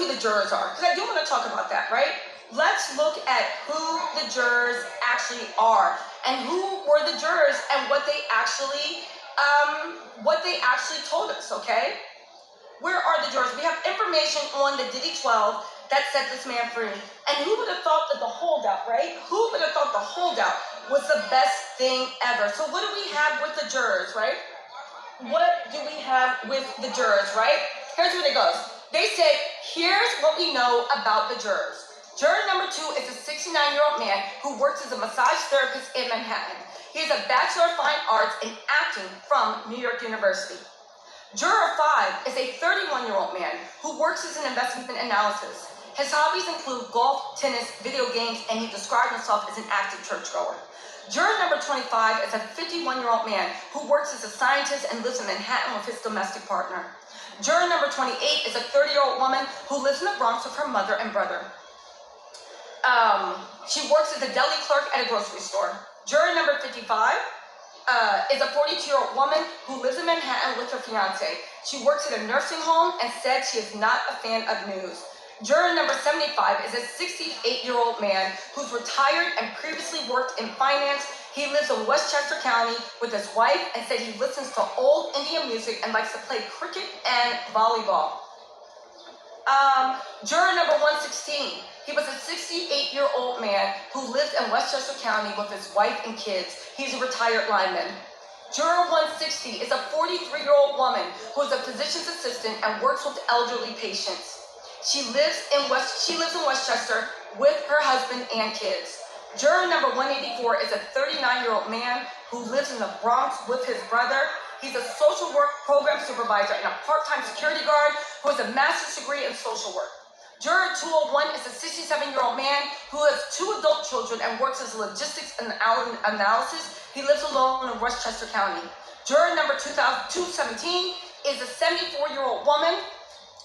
who the jurors are, because I do want to talk about that, right? Let's look at who the jurors actually are and who were the jurors and what they actually told us, okay? Where are the jurors? We have information on the Diddy 12 that set this man free. And who would have thought that the holdout, right? Who would have thought the holdout was the best thing ever? So what do we have with the jurors, right? What do we have with the jurors, right? Here's what it goes. They said, here's what we know about the jurors. Juror number 2 is a 69-year-old man who works as a massage therapist in Manhattan. He has a Bachelor of Fine Arts in acting from New York University. Juror 5 is a 31-year-old man who works as an investment analyst. His hobbies include golf, tennis, video games, and he described himself as an active churchgoer. Juror number 25 is a 51-year-old man who works as a scientist and lives in Manhattan with his domestic partner. Juror number 28 is a 30-year-old woman who lives in the Bronx with her mother and brother. She works as a deli clerk at a grocery store. Juror number 55 is a 42-year-old woman who lives in Manhattan with her fiance. She works at a nursing home and said she is not a fan of news. Juror number 75 is a 68-year-old man who's retired and previously worked in finance. He lives in Westchester County with his wife and said he listens to old Indian music and likes to play cricket and volleyball. Juror number 116, he was a 68-year-old man who lived in Westchester County with his wife and kids. He's a retired lineman. Juror 160 is a 43-year-old woman who is a physician's assistant and works with elderly patients. She lives in Westchester with her husband and kids. Juror number 184 is a 39-year-old man who lives in the Bronx with his brother. He's a social work program supervisor and a part-time security guard who has a master's degree in social work. Juror 201 is a 67-year-old man who has 2 adult children and works as a logistics and analysis. He lives alone in Westchester County. Juror number 217 is a 74-year-old woman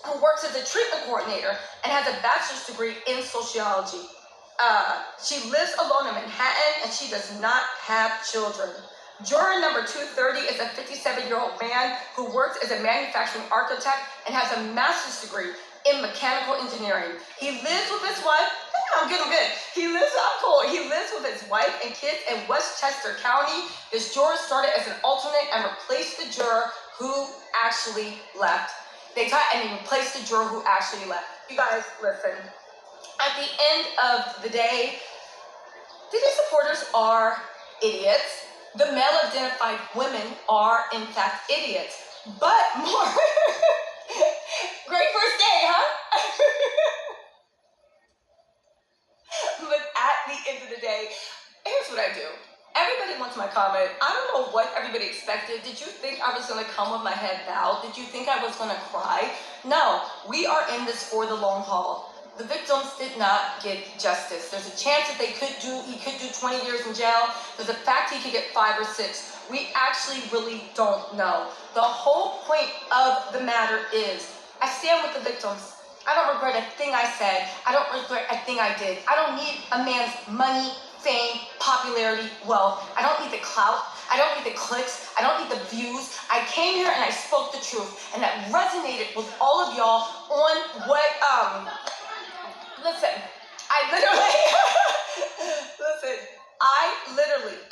who works as a treatment coordinator and has a bachelor's degree in sociology. She lives alone in Manhattan and she does not have children. Juror number 230 is a 57-year-old man who works as a manufacturing architect and has a master's degree in mechanical engineering. He lives with his wife. I'm good. He lives with his wife and kids in Westchester County. This juror started as an alternate and replaced the juror who actually left. They replaced the juror who actually left. You guys, listen. At the end of the day, Diddy supporters are idiots. The male-identified women are, in fact, idiots. But more... Great first day, huh? But at the end of the day, here's what I do. Everybody wants my comment. I don't know what everybody expected. Did you think I was going to come with my head bowed? Did you think I was going to cry? No, we are in this for the long haul. The victims did not get justice. There's a chance that he could do 20 years in jail. There's a fact he could get 5 or 6. We actually really don't know. The whole point of the matter is, I stand with the victims. I don't regret a thing I said. I don't regret a thing I did. I don't need a man's money, fame, popularity, wealth. I don't need the clout. I don't need the clicks. I don't need the views. I came here and I spoke the truth. And that resonated with all of y'all on what, listen,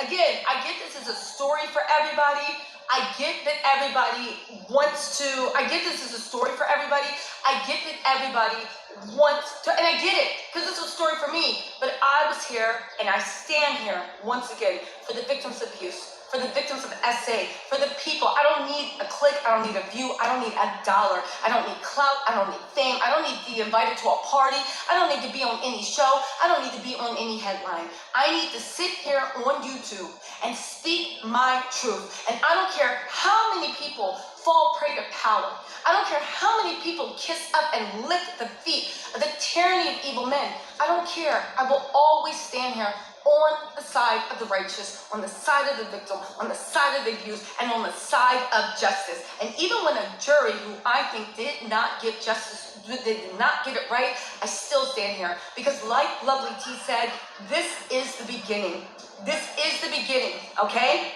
again, I get this as a story for everybody. I get that everybody wants to, I get this as a story for everybody. I get that everybody wants to, and I get it, because it's a story for me. But I was here, and I stand here, once again, for the victims of abuse, for the victims of SA, for the people. I don't need a click, I don't need a view, I don't need $1. I don't need clout, I don't need fame, I don't need to be invited to a party, I don't need to be on any show, I don't need to be on any headline. I need to sit here on YouTube and speak my truth. And I don't care how many people fall prey to power. I don't care how many people kiss up and lick the feet of the tyranny of evil men. I don't care. I will always stand here on the side of the righteous, on the side of the victim, on the side of the abused, and on the side of justice. And even when a jury who I think did not get justice, did not get it right, I still stand here. Because like lovely T said, this is the beginning. This is the beginning, okay?